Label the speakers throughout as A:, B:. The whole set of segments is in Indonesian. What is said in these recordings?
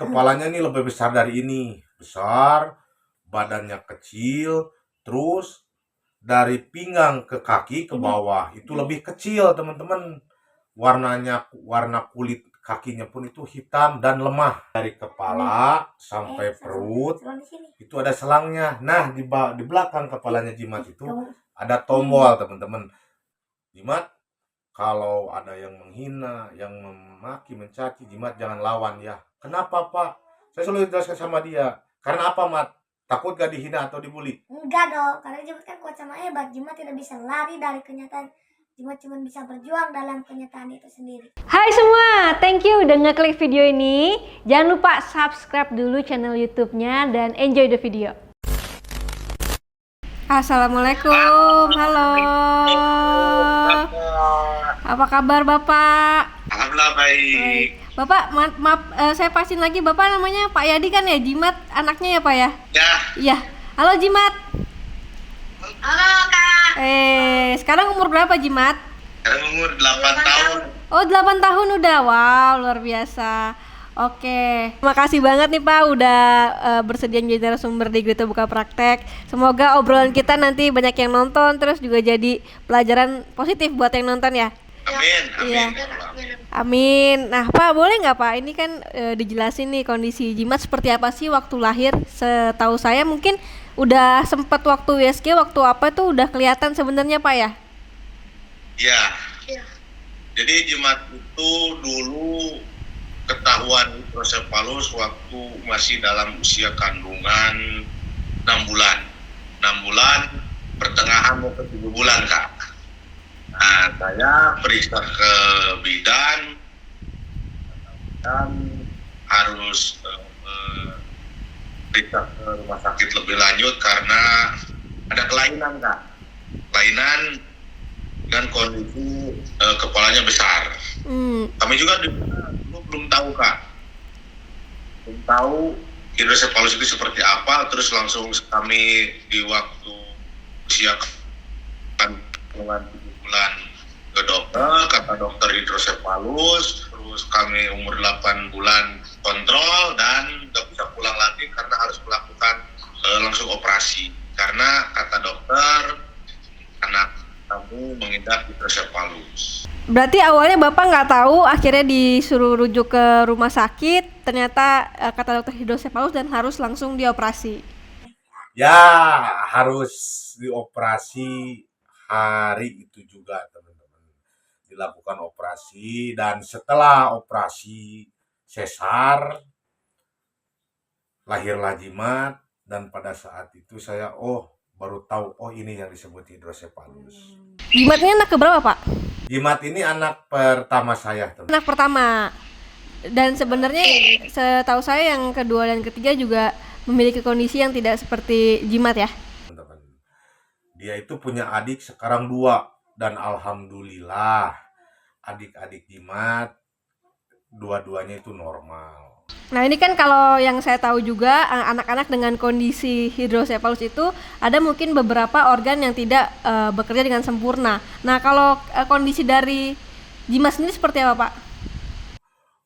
A: kepalanya nih lebih besar dari ini, besar, badannya kecil, terus dari pinggang ke kaki ke bawah itu lebih kecil teman-teman. Warna kulit kakinya pun itu hitam dan lemah. Dari kepala sampai perut itu ada selangnya. Nah, di belakang kepalanya Jimat itu ada tombol teman-teman. Jimat, kalau ada yang menghina, yang memaki, mencaci, Jimat jangan lawan ya. Kenapa Pak? Saya selalu jelaskan sama dia. Karena apa Mat? Takut gak dihina atau dibully?
B: Enggak dong, karena Jimat kan kuat sama hebat. Jimat tidak bisa lari dari kenyataan. Jimat cuma bisa berjuang dalam kenyataan itu sendiri.
C: Hai semua, thank you udah ngeklik video ini. Jangan lupa subscribe dulu channel YouTube-nya dan enjoy the video. Assalamualaikum, halo. Apa kabar Bapak?
D: Alhamdulillah baik.
C: Bapak, maaf, saya pastiin lagi, Bapak namanya Pak Yadi kan ya? Jimat anaknya ya Pak ya?
D: Ya.
C: Iya. Halo Jimat.
B: Halo Kak.
C: Sekarang umur berapa Jimat?
D: Sekarang umur 8 tahun.
C: Oh 8 tahun udah, wow luar biasa. Oke, terima kasih banget nih Pak udah bersedia menjadi narasumber di Grita Buka Praktek. Semoga obrolan kita nanti banyak yang nonton, terus juga jadi pelajaran positif buat yang nonton ya.
D: Amin, amin.
C: Iya. Amin. Nah Pak, boleh nggak Pak, ini kan dijelasin nih kondisi Jimat seperti apa sih waktu lahir. Setahu saya mungkin udah sempat waktu USG, waktu apa tuh udah kelihatan sebenarnya Pak ya?
D: Ya. Jadi Jimat itu dulu ketahuan hidrosefalus waktu masih dalam usia kandungan 6 bulan. 6 bulan, pertengahan mau ke 7 bulan Kak. Nah, saya periksa ke bidan dan harus periksa ke rumah sakit lebih lanjut karena ada kelainan Kak. Kelainan dan kondisi kepalanya besar. Kami juga dulu belum tahu Kak. Belum tahu hidrosefalus itu seperti apa, terus langsung kami di waktu usia kandungan 7 bulan ke dokter, kata dokter hidrosefalus, terus kami umur 8 bulan kontrol dan gak bisa pulang lagi karena harus melakukan langsung operasi. Karena kata dokter anak kamu mengidap hidrosefalus.
C: Berarti awalnya Bapak nggak tahu, akhirnya disuruh rujuk ke rumah sakit, ternyata kata dokter hidrosefalus dan harus langsung dioperasi.
A: Ya, harus dioperasi hari itu juga teman-teman. Dilakukan operasi dan setelah operasi sesar lahirlah Jimat dan pada saat itu saya baru tahu ini yang disebut hidrosefalus.
C: Jimat ini anak keberapa Pak?
A: Jimat ini anak pertama saya teman.
C: Anak pertama. Dan sebenarnya setahu saya yang kedua dan ketiga juga memiliki kondisi yang tidak seperti Jimat ya.
A: Teman-teman. Dia itu punya adik sekarang 2 dan alhamdulillah adik-adik Jimat dua-duanya itu normal.
C: Nah ini kan kalau yang saya tahu juga anak-anak dengan kondisi hidrosefalus itu ada mungkin beberapa organ yang tidak bekerja dengan sempurna. Nah kalau kondisi dari Jimat sendiri seperti apa Pak?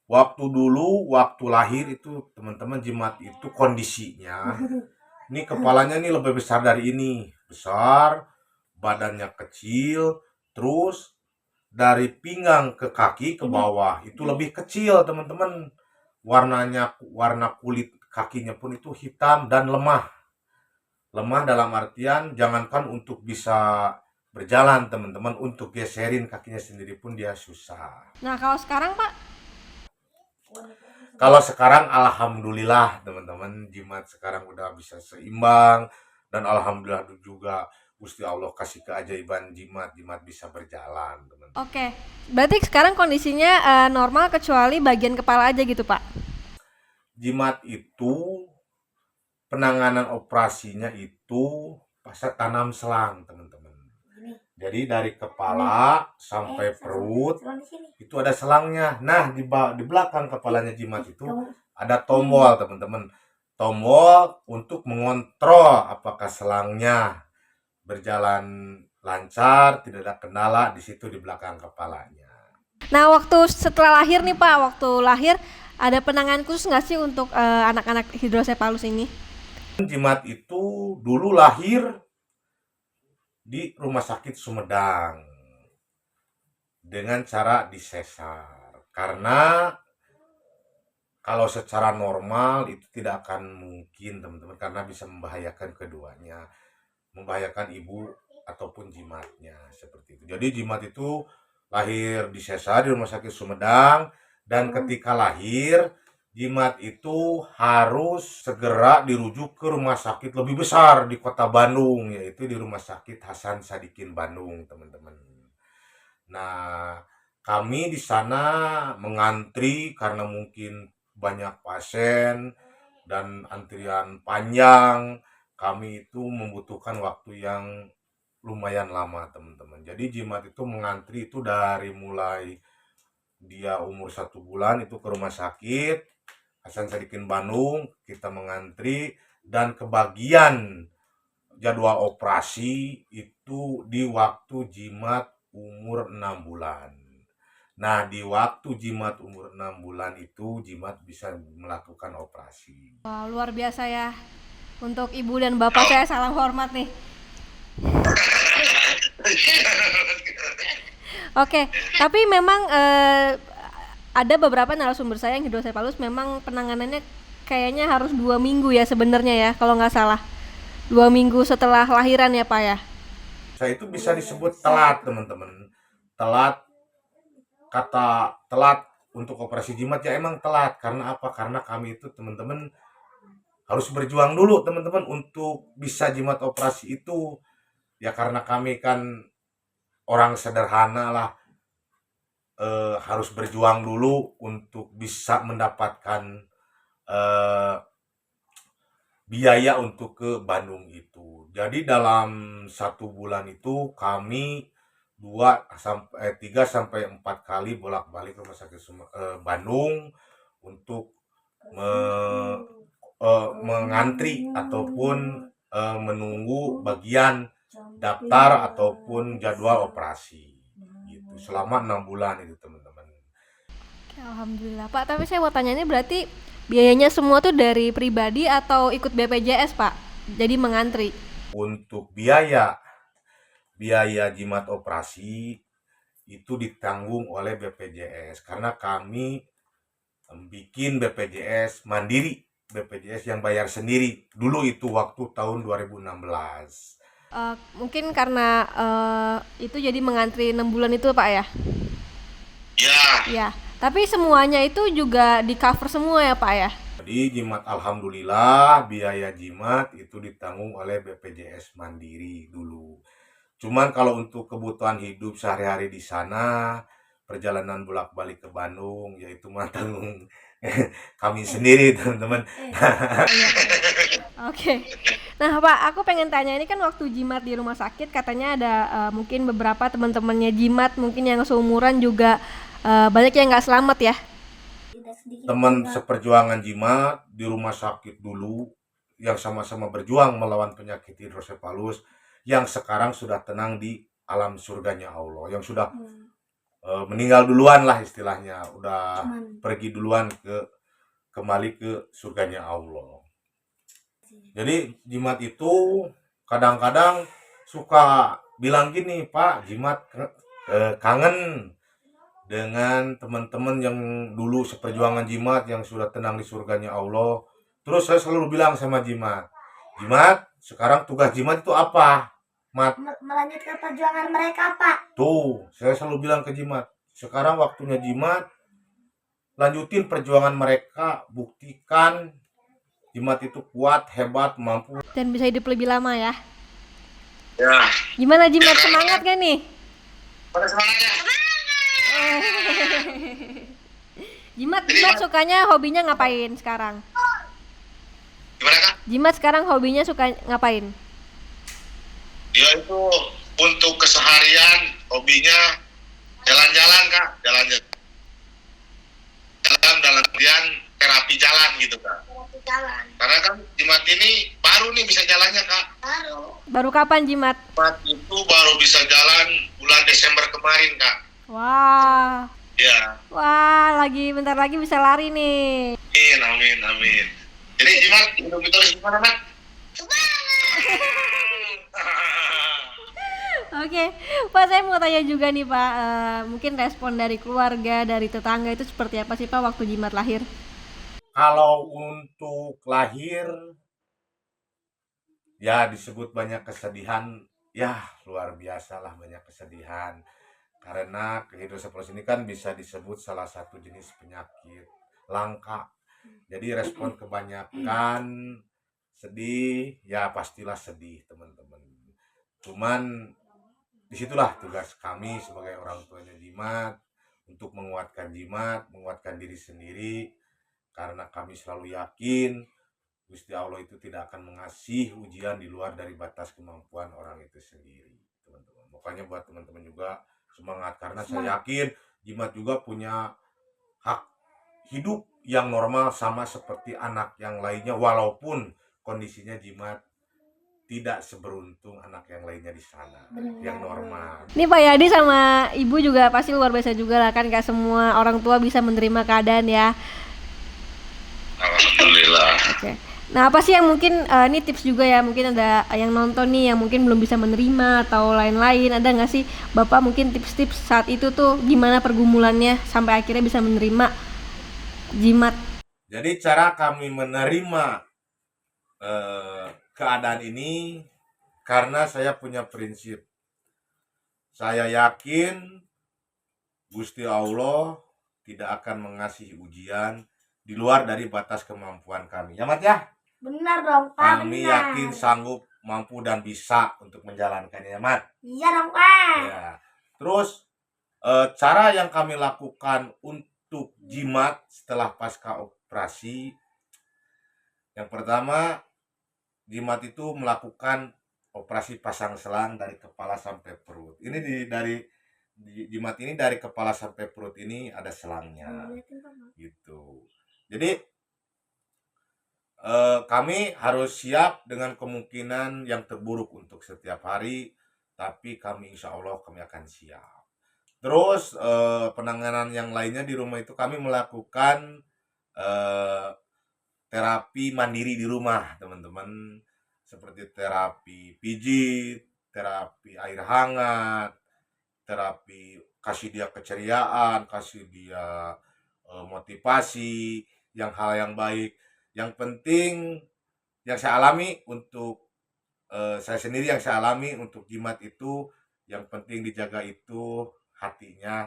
A: Waktu lahir itu teman-teman Jimat itu kondisinya ini kepalanya nih lebih besar dari ini, besar, badannya kecil, terus dari pinggang ke kaki ke bawah itu lebih kecil teman-teman. Warna kulit kakinya pun itu hitam dan lemah. Lemah dalam artian jangankan untuk bisa berjalan teman-teman, untuk geserin kakinya sendiri pun dia susah.
C: Nah kalau sekarang Pak?
A: Kalau sekarang alhamdulillah teman-teman, Jimat sekarang udah bisa seimbang dan alhamdulillah juga Gusti Allah kasih keajaiban Jimat bisa berjalan teman-teman.
C: Oke, berarti sekarang kondisinya normal kecuali bagian kepala aja gitu Pak?
A: Jimat itu penanganan operasinya itu pasca tanam selang teman-teman. Jadi dari kepala sampai perut itu ada selangnya. Nah di belakang kepalanya Jimat itu ada tombol teman-teman. Tombol untuk mengontrol apakah selangnya berjalan lancar, tidak ada kendala di situ di belakang kepalanya.
C: Nah waktu setelah lahir nih Pak, waktu lahir Ada penanganan khusus nggak sih untuk anak-anak hidrosepalus ini?
A: Jimat itu dulu lahir di Rumah Sakit Sumedang dengan cara disesar. Karena kalau secara normal itu tidak akan mungkin teman-teman, karena bisa membahayakan keduanya, membahayakan ibu ataupun jimatnya seperti itu. Jadi jimat itu lahir disesar di Rumah Sakit Sumedang, dan ketika lahir jimat itu harus segera dirujuk ke rumah sakit lebih besar di Kota Bandung, yaitu di Rumah Sakit Hasan Sadikin Bandung, teman-teman. Nah, kami di sana mengantri karena mungkin banyak pasien dan antrian panjang. Kami itu membutuhkan waktu yang lumayan lama, teman-teman. Jadi jimat itu mengantri itu dari mulai dia umur 1 bulan itu ke rumah sakit Hasan Sadikin Bandung, kita mengantri, dan kebagian jadwal operasi itu di waktu jimat umur 6 bulan. Nah, di waktu jimat umur 6 bulan itu jimat bisa melakukan operasi.
C: Wah, luar biasa ya. Untuk ibu dan bapak saya salam hormat nih. Oke, tapi memang ada beberapa narasumber saya yang hidrosepalus memang penanganannya kayaknya harus 2 minggu ya sebenarnya ya, kalau nggak salah. 2 minggu setelah lahiran ya Pak ya?
A: Saya itu bisa disebut telat, teman-teman. Telat, kata telat untuk operasi jimat ya emang telat. Karena apa? Karena kami itu teman-teman harus berjuang dulu teman-teman untuk bisa jimat operasi itu. Ya karena kami kan orang sederhana lah, harus berjuang dulu untuk bisa mendapatkan biaya untuk ke Bandung itu. Jadi dalam 1 bulan itu kami 3 sampai 4 kali bolak-balik ke Rumah Sakit Bandung untuk mengantri ataupun menunggu bagian daftar ataupun jadwal operasi gitu selama 6 bulan itu teman-teman.
C: Oke, alhamdulillah Pak. Tapi saya mau tanya, ini berarti biayanya semua tuh dari pribadi atau ikut BPJS Pak? Jadi mengantri.
A: Untuk biaya jimat operasi itu ditanggung oleh BPJS karena kami bikin BPJS mandiri, BPJS yang bayar sendiri dulu itu waktu tahun 2016.
C: Mungkin karena itu jadi mengantri 6 bulan itu Pak ya?
D: Ya,
C: Ya, tapi semuanya itu juga di cover semua ya Pak ya?
A: Jadi jimat alhamdulillah biaya jimat itu ditanggung oleh BPJS mandiri dulu. Cuman kalau untuk kebutuhan hidup sehari-hari di sana, perjalanan bolak-balik ke Bandung yaitu mah tanggung kami sendiri teman-teman.
C: Oke. Nah Pak, aku pengen tanya, ini kan waktu jimat di rumah sakit katanya ada mungkin beberapa teman-temannya jimat mungkin yang seumuran juga banyak yang nggak selamat ya?
A: Teman seperjuangan jimat di rumah sakit dulu yang sama-sama berjuang melawan penyakit hidrosepalus yang sekarang sudah tenang di alam surganya Allah, yang sudah meninggal duluan lah istilahnya, udah pergi duluan kembali ke surganya Allah. Jadi jimat itu kadang-kadang suka bilang gini, Pak, jimat kangen dengan teman-teman yang dulu seperjuangan jimat yang sudah tenang di surganya Allah. Terus saya selalu bilang sama jimat, sekarang tugas jimat itu apa?
B: Melanjutkan perjuangan mereka Pak.
A: Tuh, saya selalu bilang ke jimat, sekarang waktunya jimat lanjutin perjuangan mereka, buktikan jimat itu kuat, hebat, mampu.
C: Dan bisa hidup lebih lama ya?
D: ya.
C: Gimana jimat, semangat gak nih?
D: Pada semangatnya.
C: Jimat sukanya hobinya ngapain sekarang?
D: Gimana Kak?
C: Jimat sekarang hobinya suka ngapain?
D: Dia itu untuk keseharian hobinya jalan-jalan Kak, jalan-jalan dalam artian terapi jalan gitu Kak.
B: Terapi jalan.
D: Karena kan jimat ini baru nih bisa jalannya Kak.
C: Baru kapan jimat?
D: Jimat itu baru bisa jalan bulan Desember kemarin Kak.
C: Wah,
D: Ya,
C: Wah, bentar lagi bisa lari nih.
D: amin, amin, amin. Jadi Jimat, hidup kita harus gimana, Mat?
C: Oke, Pak, saya mau tanya juga nih Pak, mungkin respon dari keluarga, dari tetangga itu seperti apa sih Pak waktu Jimat lahir?
A: Kalau untuk lahir, ya disebut banyak kesedihan, ya luar biasa lah banyak kesedihan. Karena kehidrocephalus ini kan bisa disebut salah satu jenis penyakit langka. Jadi respon kebanyakan sedih, ya pastilah sedih teman-teman. Cuman disitulah tugas kami sebagai orang tuanya Jimat untuk menguatkan Jimat, menguatkan diri sendiri, karena kami selalu yakin Gusti Allah itu tidak akan mengasih ujian di luar dari batas kemampuan orang itu sendiri, teman-teman. Makanya buat teman-teman juga semangat, karena saya yakin Jimat juga punya hak hidup yang normal sama seperti anak yang lainnya, walaupun kondisinya Jimat tidak seberuntung anak yang lainnya di sana, yang normal.
C: Ini Pak Yadi sama Ibu juga pasti luar biasa juga lah, kan gak semua orang tua bisa menerima keadaan ya.
D: Alhamdulillah.
C: Oke. Nah, apa sih yang mungkin ini tips juga ya, mungkin ada yang nonton nih yang mungkin belum bisa menerima atau lain-lain, ada nggak sih Bapak mungkin tips-tips saat itu tuh gimana pergumulannya sampai akhirnya bisa menerima Jimat?
A: Jadi cara kami menerima keadaan ini, karena saya punya prinsip. Saya yakin Gusti Allah tidak akan mengasihi ujian di luar dari batas kemampuan kami. Ya Mat ya?
B: Benar dong Pak.
A: Kami
B: benar.
A: yakin sanggup, mampu dan bisa untuk menjalankannya, ya Mat.
B: Iya dong Pak.
A: Ya. Terus cara yang kami lakukan untuk Jimat setelah pasca operasi, yang pertama, Jimat itu melakukan operasi pasang selang dari kepala sampai perut. Ini dari Jimat ini dari kepala sampai perut ini ada selangnya, gitu. Jadi kami harus siap dengan kemungkinan yang terburuk untuk setiap hari, tapi kami insya Allah kami akan siap. Terus penanganan yang lainnya di rumah itu kami melakukan terapi mandiri di rumah, teman-teman, seperti terapi pijit, terapi air hangat, terapi kasih dia keceriaan, kasih dia motivasi, hal yang baik. Yang penting yang saya alami untuk saya sendiri, yang saya alami untuk Jimat itu, yang penting dijaga itu hatinya,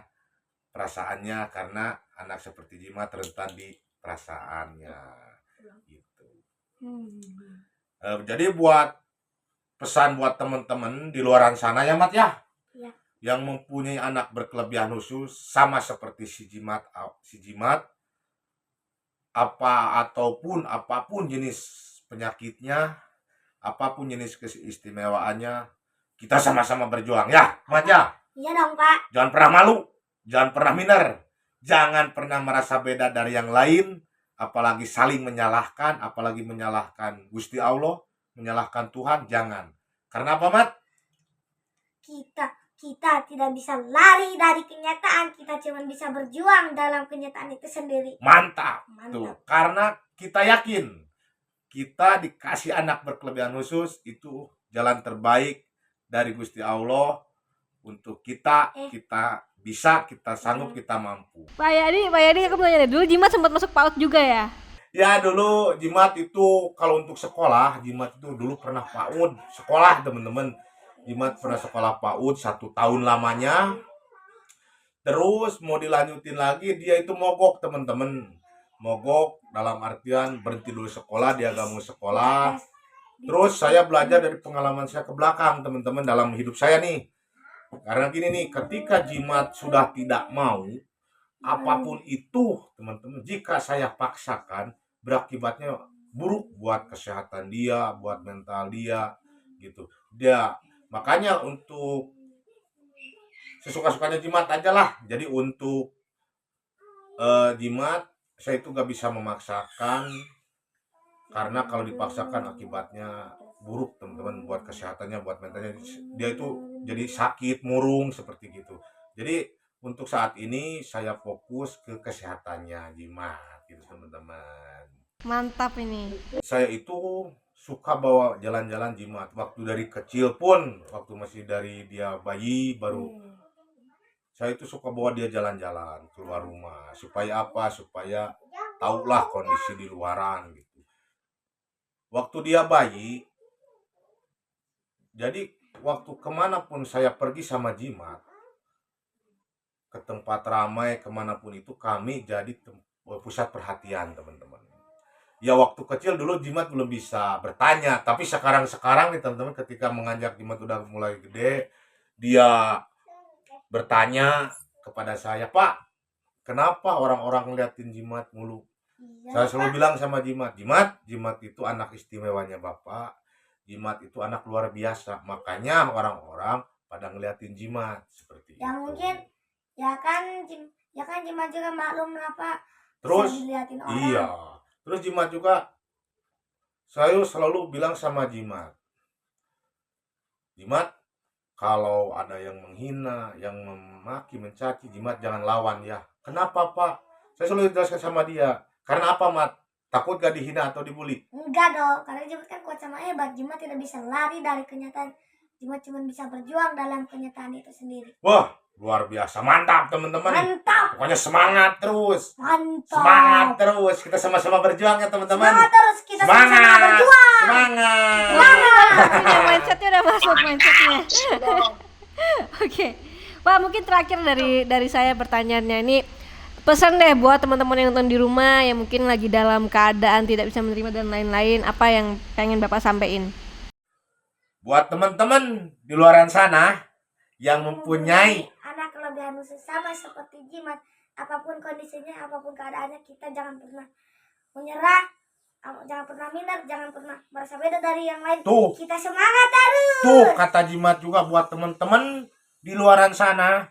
A: perasaannya, karena anak seperti Jimat rentan di perasaannya gitu. Jadi buat pesan buat teman-teman di luaran sana ya Mat ya,
B: Iya.
A: yang mempunyai anak berkelebihan khusus sama seperti si Jimat, apapun jenis penyakitnya, apapun jenis keistimewaannya, kita sama-sama berjuang ya Mat ya.
B: Iya dong Pak.
A: Jangan pernah malu, jangan pernah minder, jangan pernah merasa beda dari yang lain, apalagi saling menyalahkan, apalagi menyalahkan Gusti Allah, menyalahkan Tuhan, jangan. Karena apa Mat?
B: Kita tidak bisa lari dari kenyataan, kita cuma bisa berjuang dalam kenyataan itu sendiri.
A: Mantap.
B: Mantap.
A: Tuh, karena kita yakin kita dikasih anak berkelebihan khusus, itu jalan terbaik dari Gusti Allah untuk kita bisa, kita sanggup, kita mampu.
C: Pak Yadi aku mau tanya deh, dulu Jimat sempat masuk PAUD juga ya?
A: Ya dulu Jimat itu kalau untuk sekolah, Jimat itu dulu pernah PAUD sekolah teman-teman. Jimat pernah sekolah PAUD 1 tahun lamanya. Terus mau dilanjutin lagi, dia itu mogok teman-teman. Mogok dalam artian berhenti dulu sekolah, dia gak mau sekolah. Terus saya belajar dari pengalaman saya ke belakang teman-teman dalam hidup saya nih. Karena gini nih, ketika Jimat sudah tidak mau, apapun itu teman-teman, jika saya paksakan, berakibatnya buruk buat kesehatan dia, buat mental dia gitu. Makanya untuk sesuka-sukanya Jimat aja lah. Jadi untuk Jimat, saya itu gak bisa memaksakan, karena kalau dipaksakan akibatnya buruk teman-teman, buat kesehatannya, buat mentalnya. Dia itu jadi sakit, murung seperti gitu. Jadi untuk saat ini saya fokus ke kesehatannya Jimat gitu teman-teman.
C: Mantap ini.
A: Saya itu suka bawa jalan-jalan Jimat waktu dari kecil pun, waktu masih dari dia bayi baru saya itu suka bawa dia jalan-jalan keluar rumah supaya apa? Supaya tahulah kondisi di luaran gitu. Waktu dia bayi, jadi waktu kemanapun saya pergi sama Jimat, ke tempat ramai kemanapun itu kami jadi pusat perhatian teman-teman. Ya waktu kecil dulu Jimat belum bisa bertanya, tapi sekarang nih teman-teman, ketika menganjak Jimat udah mulai gede, dia bertanya kepada saya, Pak, kenapa orang-orang ngeliatin Jimat mulu? Saya selalu bilang sama Jimat, Jimat itu anak istimewanya Bapak, Jimat itu anak luar biasa, makanya orang-orang pada ngeliatin Jimat seperti
B: Ya
A: itu.
B: mungkin ya kan Jimat juga maklum lah Pak.
A: Terus
B: Bisa diliatin orang.
A: iya, terus Jimat juga saya selalu bilang sama Jimat, kalau ada yang menghina, yang memaki, mencaci, Jimat jangan lawan ya. Kenapa Pak? Saya selalu jelaskan sama dia. Karena apa Mat? Takut gak dihina atau dibully?
B: Enggak dong, karena Jimat kan kuat sama hebat. Jimat tidak bisa lari dari kenyataan. Jimat cuma bisa berjuang dalam kenyataan itu sendiri.
A: Wah, luar biasa. Mantap teman-teman.
B: Mantap.
A: Pokoknya semangat terus.
B: Mantap.
A: Semangat terus. Kita sama-sama berjuang ya teman-teman.
B: Semangat terus, kita sama-sama
A: Semangat.
B: berjuang.
A: Semangat.
C: Punya mindsetnya udah masuk mindsetnya. Oke, Pak, mungkin terakhir dari saya pertanyaannya ini, pesan deh buat teman-teman yang nonton di rumah yang mungkin lagi dalam keadaan tidak bisa menerima dan lain-lain, apa yang pengen Bapak sampaikan?
A: Buat teman-teman di luaran sana yang mempunyai
B: anak kelebihan khusus sama seperti Jimat, apapun kondisinya, apapun keadaannya, kita jangan pernah menyerah, jangan pernah minder, jangan pernah merasa beda dari yang lain.
A: Tuh.
B: Kita semangat terus.
A: Tuh kata Jimat juga buat teman-teman di luaran sana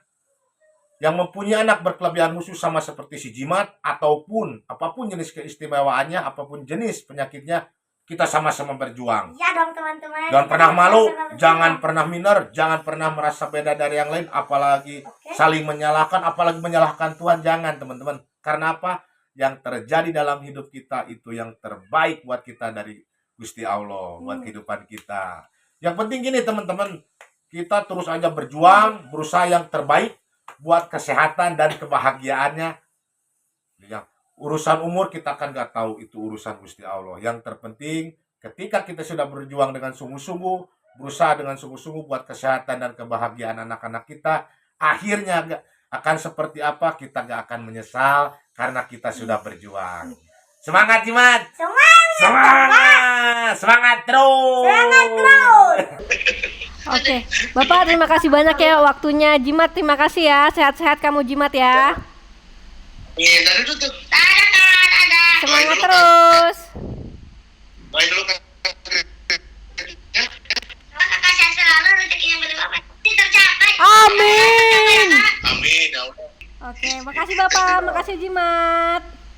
A: yang mempunyai anak berkelebihan khusus sama seperti si Jimat, ataupun apapun jenis keistimewaannya, apapun jenis penyakitnya, kita sama-sama berjuang.
B: Ya dong teman-teman.
A: Jangan pernah malu,
B: Sama-sama berjuang.
A: jangan pernah minder, jangan pernah merasa beda dari yang lain, apalagi
B: Oke.
A: saling menyalahkan, apalagi menyalahkan Tuhan. Jangan teman-teman. Karena apa? Yang terjadi dalam hidup kita itu yang terbaik buat kita dari Gusti Allah, buat kehidupan kita. Yang penting gini teman-teman, kita terus aja berjuang, berusaha yang terbaik buat kesehatan dan kebahagiaannya. Yang urusan umur kita kan gak tahu, itu urusan Gusti Allah. Yang terpenting ketika kita sudah berjuang dengan sungguh-sungguh, berusaha dengan sungguh-sungguh buat kesehatan dan kebahagiaan anak-anak kita, akhirnya akan seperti apa, kita gak akan menyesal karena kita sudah berjuang. Semangat Jimat! Semangat terus!
C: Oke, Bapak terima kasih banyak ya waktunya. Jimat terima kasih ya, sehat-sehat kamu Jimat ya.
D: Iya, tadi tutup.
C: Semangat terus.
D: Bye dulu kan.
B: Kakak sehat selalu, rezekinya berdua pasti tercapai.
C: Amin.
D: Amin ya Allah.
C: Oke, makasih Bapak, makasih Jimat.